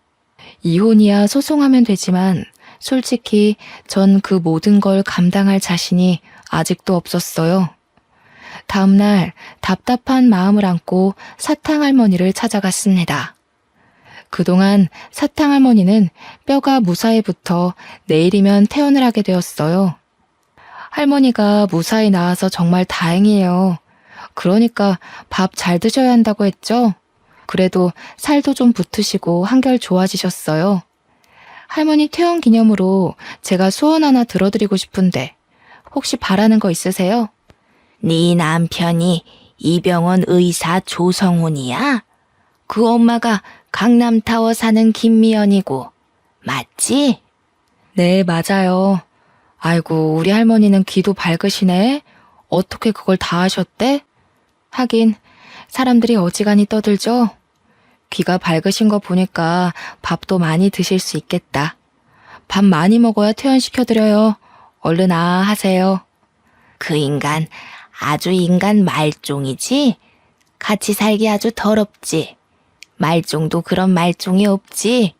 이혼이야 소송하면 되지만 솔직히 전 그 모든 걸 감당할 자신이 아직도 없었어요. 다음날 답답한 마음을 안고 사탕할머니를 찾아갔습니다. 그동안 사탕할머니는 뼈가 무사히 붙어 내일이면 퇴원을 하게 되었어요. 할머니가 무사히 나와서 정말 다행이에요. 그러니까 밥 잘 드셔야 한다고 했죠? 그래도 살도 좀 붙으시고 한결 좋아지셨어요. 할머니 퇴원 기념으로 제가 소원 하나 들어드리고 싶은데 혹시 바라는 거 있으세요? 네 남편이 이 병원 의사 조성훈이야? 그 엄마가 강남타워 사는 김미연이고 맞지? 네, 맞아요. 아이고, 우리 할머니는 귀도 밝으시네. 어떻게 그걸 다 아셨대? 하긴 사람들이 어지간히 떠들죠. 귀가 밝으신 거 보니까 밥도 많이 드실 수 있겠다. 밥 많이 먹어야 퇴원시켜드려요. 얼른 하세요. 그 인간 아주 인간 말종이지? 같이 살기 아주 더럽지? 말종도 그런 말종이 없지?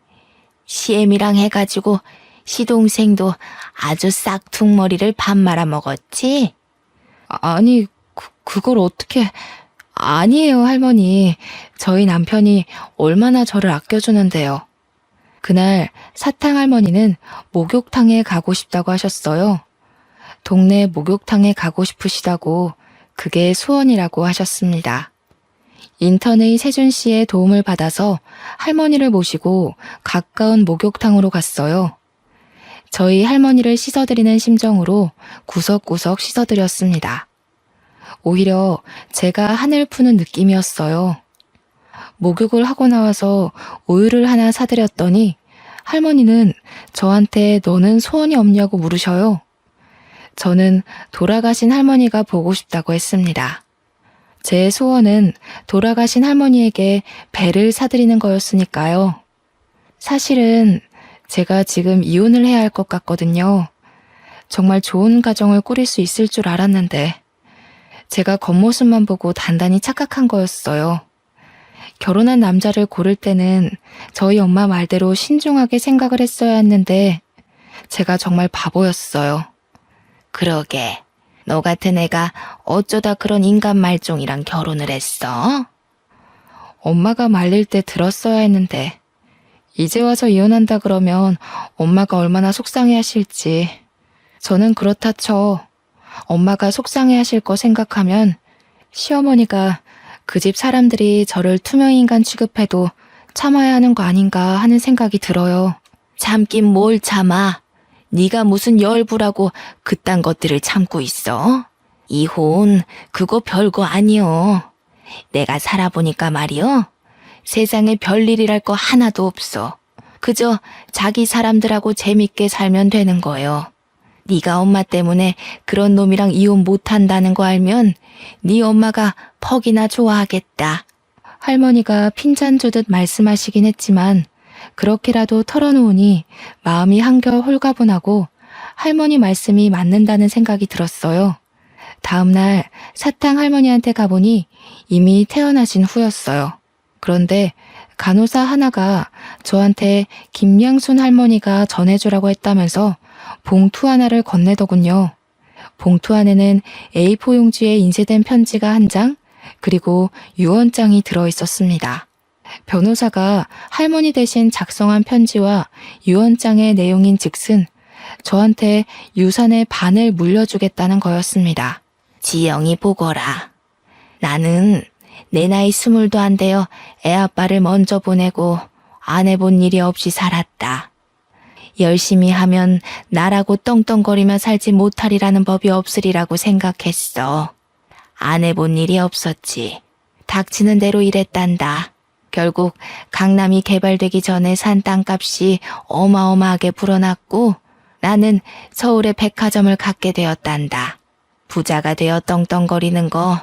시엠이랑 해가지고 시동생도 아주 싹퉁머리를 밥 말아 먹었지? 아니, 그걸 어떻게... 아니에요, 할머니. 저희 남편이 얼마나 저를 아껴주는데요. 그날 사탕 할머니는 목욕탕에 가고 싶다고 하셨어요. 동네 목욕탕에 가고 싶으시다고 그게 소원이라고 하셨습니다. 인턴의 세준 씨의 도움을 받아서 할머니를 모시고 가까운 목욕탕으로 갔어요. 저희 할머니를 씻어드리는 심정으로 구석구석 씻어드렸습니다. 오히려 제가 한을 푸는 느낌이었어요. 목욕을 하고 나와서 우유를 하나 사드렸더니 할머니는 저한테 너는 소원이 없냐고 물으셔요. 저는 돌아가신 할머니가 보고 싶다고 했습니다. 제 소원은 돌아가신 할머니에게 배를 사드리는 거였으니까요. 사실은 제가 지금 이혼을 해야 할 것 같거든요. 정말 좋은 가정을 꾸릴 수 있을 줄 알았는데 제가 겉모습만 보고 단단히 착각한 거였어요. 결혼한 남자를 고를 때는 저희 엄마 말대로 신중하게 생각을 했어야 했는데 제가 정말 바보였어요. 그러게, 너 같은 애가 어쩌다 그런 인간 말종이랑 결혼을 했어? 엄마가 말릴 때 들었어야 했는데 이제 와서 이혼한다 그러면 엄마가 얼마나 속상해 하실지. 저는 그렇다 쳐. 엄마가 속상해 하실 거 생각하면 시어머니가 그 집 사람들이 저를 투명인간 취급해도 참아야 하는 거 아닌가 하는 생각이 들어요. 참긴 뭘 참아. 네가 무슨 열부라고 그딴 것들을 참고 있어? 이혼 그거 별거 아니여. 내가 살아보니까 말이여. 세상에 별일이랄 거 하나도 없어. 그저 자기 사람들하고 재밌게 살면 되는 거요. 네가 엄마 때문에 그런 놈이랑 이혼 못한다는 거 알면 네 엄마가 퍽이나 좋아하겠다. 할머니가 핀잔 주듯 말씀하시긴 했지만 그렇게라도 털어놓으니 마음이 한결 홀가분하고 할머니 말씀이 맞는다는 생각이 들었어요. 다음날 사탕 할머니한테 가보니 이미 태어나신 후였어요. 그런데 간호사 하나가 저한테 김양순 할머니가 전해주라고 했다면서 봉투 하나를 건네더군요. 봉투 안에는 A4 용지에 인쇄된 편지가 한 장, 그리고 유언장이 들어있었습니다. 변호사가 할머니 대신 작성한 편지와 유언장의 내용인 즉슨 저한테 유산의 반을 물려주겠다는 거였습니다. 지영이 보거라. 나는 내 나이 20도 안 되어 애아빠를 먼저 보내고 안 해본 일이 없이 살았다. 열심히 하면 나라고 떵떵거리며 살지 못하리라는 법이 없으리라고 생각했어. 안 해본 일이 없었지. 닥치는 대로 일했단다. 결국 강남이 개발되기 전에 산 땅값이 어마어마하게 불어났고 나는 서울에 백화점을 갖게 되었단다. 부자가 되어 떵떵거리는 거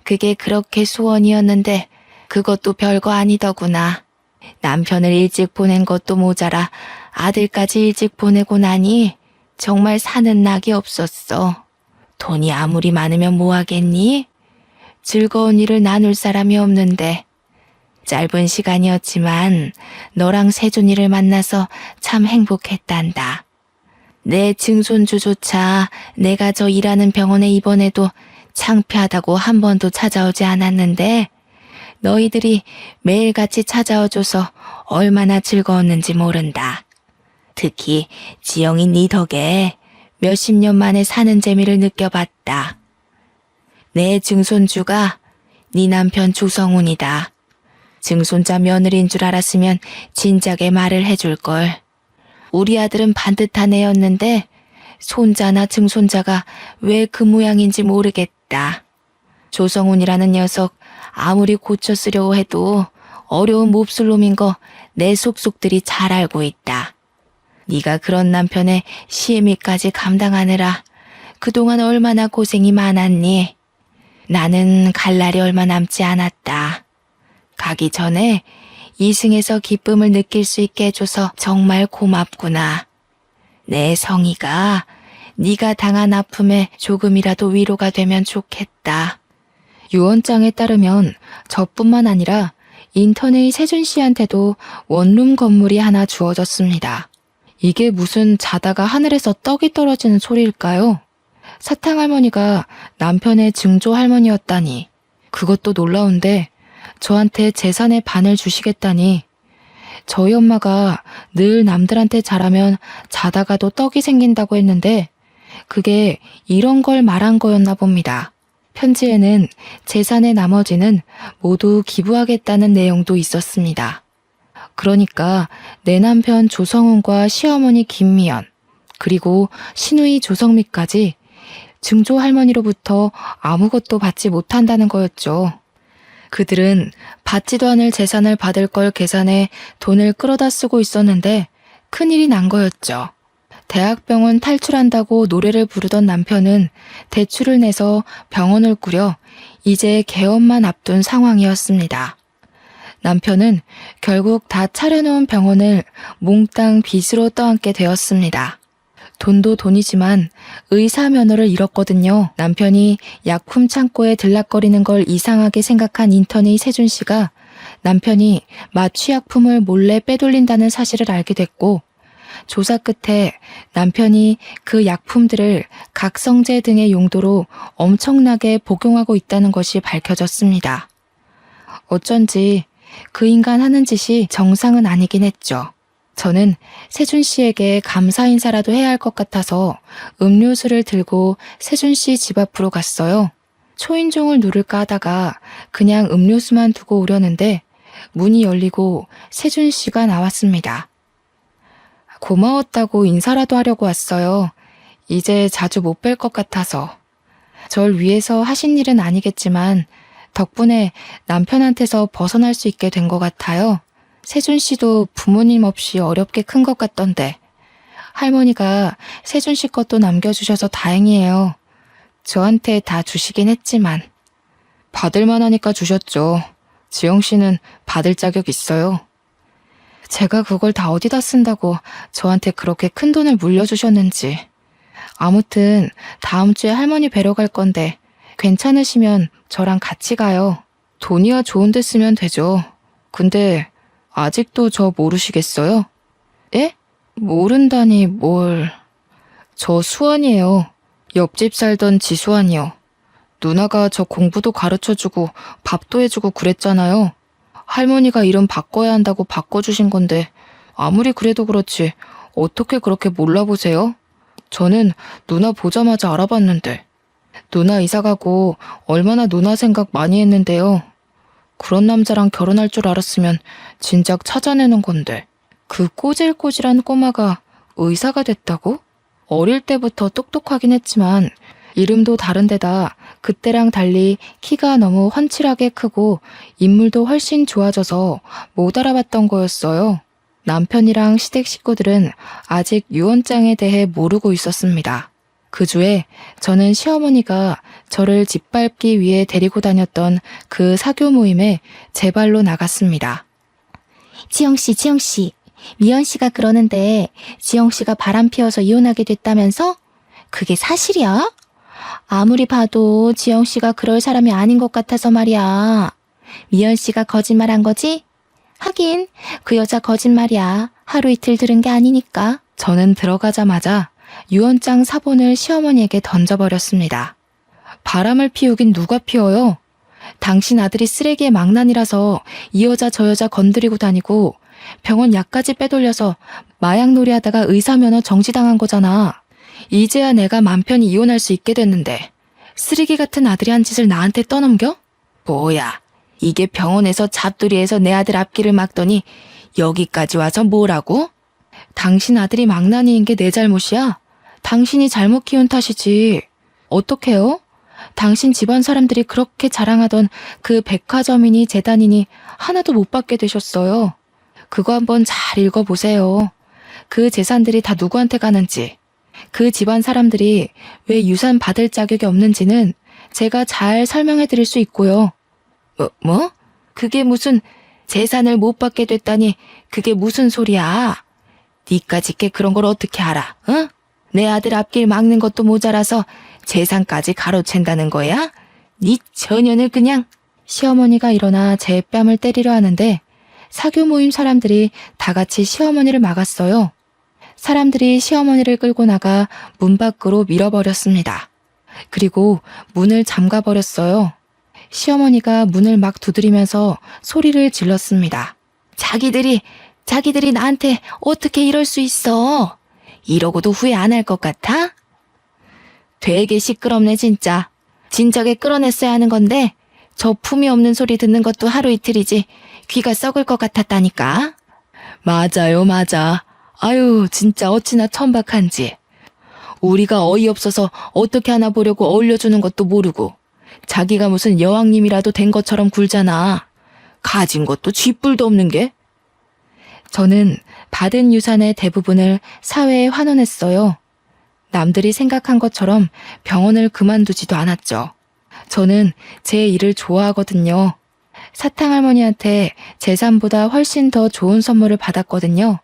그게 그렇게 소원이었는데 그것도 별거 아니더구나. 남편을 일찍 보낸 것도 모자라 아들까지 일찍 보내고 나니 정말 사는 낙이 없었어. 돈이 아무리 많으면 뭐하겠니? 즐거운 일을 나눌 사람이 없는데 짧은 시간이었지만 너랑 세준이를 만나서 참 행복했단다. 내 증손주조차 내가 저 일하는 병원에 입원해도 창피하다고 한 번도 찾아오지 않았는데 너희들이 매일같이 찾아와줘서 얼마나 즐거웠는지 모른다. 특히 지영이 네 덕에 몇십 년 만에 사는 재미를 느껴봤다. 내 증손주가 네 남편 조성훈이다. 증손자 며느리인 줄 알았으면 진작에 말을 해줄걸. 우리 아들은 반듯한 애였는데 손자나 증손자가 왜 그 모양인지 모르겠다. 조성훈이라는 녀석 아무리 고쳐 쓰려고 해도 어려운 몹쓸 놈인 거 내 속속들이 잘 알고 있다. 네가 그런 남편의 시애미까지 감당하느라 그동안 얼마나 고생이 많았니? 나는 갈 날이 얼마 남지 않았다. 가기 전에 이승에서 기쁨을 느낄 수 있게 해줘서 정말 고맙구나. 내 성희가 네가 당한 아픔에 조금이라도 위로가 되면 좋겠다. 유언장에 따르면 저뿐만 아니라 인턴의 세준 씨한테도 원룸 건물이 하나 주어졌습니다. 이게 무슨 자다가 하늘에서 떡이 떨어지는 소리일까요? 사탕할머니가 남편의 증조 할머니였다니. 그것도 놀라운데 저한테 재산의 반을 주시겠다니. 저희 엄마가 늘 남들한테 잘하면 자다가도 떡이 생긴다고 했는데 그게 이런 걸 말한 거였나 봅니다. 편지에는 재산의 나머지는 모두 기부하겠다는 내용도 있었습니다. 그러니까 내 남편 조성훈과 시어머니 김미연, 그리고 시누이 조성미까지 증조 할머니로부터 아무것도 받지 못한다는 거였죠. 그들은 받지도 않을 재산을 받을 걸 계산해 돈을 끌어다 쓰고 있었는데 큰일이 난 거였죠. 대학병원 탈출한다고 노래를 부르던 남편은 대출을 내서 병원을 꾸려 이제 개업만 앞둔 상황이었습니다. 남편은 결국 다 차려놓은 병원을 몽땅 빚으로 떠안게 되었습니다. 돈도 돈이지만 의사 면허를 잃었거든요. 남편이 약품 창고에 들락거리는 걸 이상하게 생각한 인턴의 세준 씨가 남편이 마취약품을 몰래 빼돌린다는 사실을 알게 됐고, 조사 끝에 남편이 그 약품들을 각성제 등의 용도로 엄청나게 복용하고 있다는 것이 밝혀졌습니다. 어쩐지 그 인간 하는 짓이 정상은 아니긴 했죠. 저는 세준 씨에게 감사 인사라도 해야 할 것 같아서 음료수를 들고 세준 씨 집 앞으로 갔어요. 초인종을 누를까 하다가 그냥 음료수만 두고 오려는데 문이 열리고 세준 씨가 나왔습니다. 고마웠다고 인사라도 하려고 왔어요. 이제 자주 못 뵐 것 같아서. 절 위해서 하신 일은 아니겠지만 덕분에 남편한테서 벗어날 수 있게 된 것 같아요. 세준 씨도 부모님 없이 어렵게 큰 것 같던데. 할머니가 세준 씨 것도 남겨주셔서 다행이에요. 저한테 다 주시긴 했지만. 받을만 하니까 주셨죠. 지영 씨는 받을 자격 있어요. 제가 그걸 다 어디다 쓴다고 저한테 그렇게 큰 돈을 물려주셨는지. 아무튼 다음 주에 할머니 뵈러 갈 건데 괜찮으시면 저랑 같이 가요. 돈이야 좋은 데 쓰면 되죠. 근데 아직도 저 모르시겠어요? 예? 모른다니 뭘. 저 수환이에요. 옆집 살던 지수환이요. 누나가 저 공부도 가르쳐주고 밥도 해주고 그랬잖아요. 할머니가 이름 바꿔야 한다고 바꿔주신 건데 아무리 그래도 그렇지 어떻게 그렇게 몰라보세요? 저는 누나 보자마자 알아봤는데. 누나 이사가고 얼마나 누나 생각 많이 했는데요. 그런 남자랑 결혼할 줄 알았으면 진작 찾아내는 건데. 그 꼬질꼬질한 꼬마가 의사가 됐다고? 어릴 때부터 똑똑하긴 했지만 이름도 다른 데다 그때랑 달리 키가 너무 훤칠하게 크고 인물도 훨씬 좋아져서 못 알아봤던 거였어요. 남편이랑 시댁 식구들은 아직 유언장에 대해 모르고 있었습니다. 그 주에 저는 시어머니가 저를 짓밟기 위해 데리고 다녔던 그 사교 모임에 제 발로 나갔습니다. 지영씨, 미연씨가 그러는데 지영씨가 바람 피워서 이혼하게 됐다면서? 그게 사실이야? 아무리 봐도 지영씨가 그럴 사람이 아닌 것 같아서 말이야. 미연씨가 거짓말한 거지? 하긴 그 여자 거짓말이야. 하루 이틀 들은 게 아니니까. 저는 들어가자마자 유언장 사본을 시어머니에게 던져버렸습니다. 바람을 피우긴 누가 피워요? 당신 아들이 쓰레기의 망난이라서 이 여자 저 여자 건드리고 다니고 병원 약까지 빼돌려서 마약놀이 하다가 의사 면허 정지당한 거잖아. 이제야 내가 맘 편히 이혼할 수 있게 됐는데 쓰레기 같은 아들이 한 짓을 나한테 떠넘겨? 뭐야, 이게 병원에서 잡돌이에서 내 아들 앞길을 막더니 여기까지 와서 뭐라고? 당신 아들이 망나니인 게 내 잘못이야? 당신이 잘못 키운 탓이지. 어떡해요? 당신 집안 사람들이 그렇게 자랑하던 그 백화점이니 재단이니 하나도 못 받게 되셨어요. 그거 한번 잘 읽어보세요. 그 재산들이 다 누구한테 가는지, 그 집안 사람들이 왜 유산 받을 자격이 없는지는 제가 잘 설명해 드릴 수 있고요. 뭐? 그게 무슨 재산을 못 받게 됐다니 그게 무슨 소리야? 니까짓 게 그런 걸 어떻게 알아? 응? 내 아들 앞길 막는 것도 모자라서 재산까지 가로챈다는 거야? 니 처녀는 그냥. 시어머니가 일어나 제 뺨을 때리려 하는데 사교 모임 사람들이 다 같이 시어머니를 막았어요. 사람들이 시어머니를 끌고 나가 문 밖으로 밀어버렸습니다. 그리고 문을 잠가버렸어요. 시어머니가 문을 막 두드리면서 소리를 질렀습니다. 자기들이 나한테 어떻게 이럴 수 있어? 이러고도 후회 안 할 것 같아? 되게 시끄럽네 진짜. 진작에 끌어냈어야 하는 건데 저 품이 없는 소리 듣는 것도 하루 이틀이지 귀가 썩을 것 같았다니까. 맞아요, 맞아. 아유, 진짜 어찌나 천박한지. 우리가 어이없어서 어떻게 하나 보려고 어울려주는 것도 모르고 자기가 무슨 여왕님이라도 된 것처럼 굴잖아. 가진 것도 쥐뿔도 없는 게. 저는 받은 유산의 대부분을 사회에 환원했어요. 남들이 생각한 것처럼 병원을 그만두지도 않았죠. 저는 제 일을 좋아하거든요. 사탕할머니한테 재산보다 훨씬 더 좋은 선물을 받았거든요.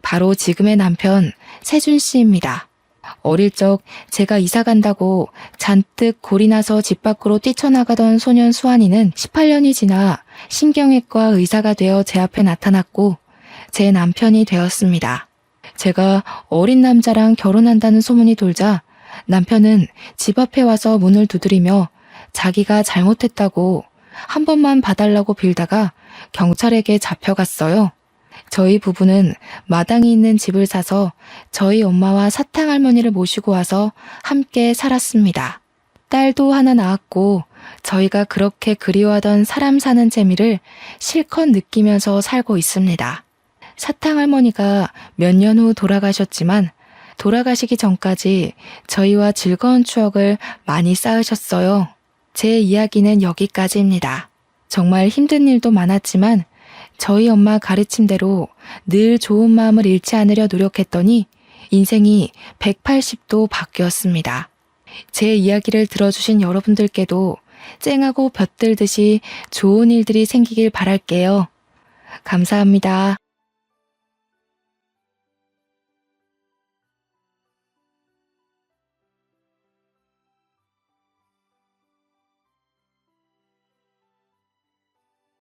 바로 지금의 남편 세준 씨입니다. 어릴 적 제가 이사 간다고 잔뜩 골이 나서 집 밖으로 뛰쳐나가던 소년 수환이는 18년이 지나 신경외과 의사가 되어 제 앞에 나타났고 제 남편이 되었습니다. 제가 어린 남자랑 결혼한다는 소문이 돌자 남편은 집 앞에 와서 문을 두드리며 자기가 잘못했다고 한 번만 봐달라고 빌다가 경찰에게 잡혀갔어요. 저희 부부는 마당이 있는 집을 사서 저희 엄마와 사탕할머니를 모시고 와서 함께 살았습니다. 딸도 하나 낳았고 저희가 그렇게 그리워하던 사람 사는 재미를 실컷 느끼면서 살고 있습니다. 사탕할머니가 몇 년 후 돌아가셨지만 돌아가시기 전까지 저희와 즐거운 추억을 많이 쌓으셨어요. 제 이야기는 여기까지입니다. 정말 힘든 일도 많았지만 저희 엄마 가르침대로 늘 좋은 마음을 잃지 않으려 노력했더니 인생이 180도 바뀌었습니다. 제 이야기를 들어주신 여러분들께도 쨍하고 볕들듯이 좋은 일들이 생기길 바랄게요. 감사합니다.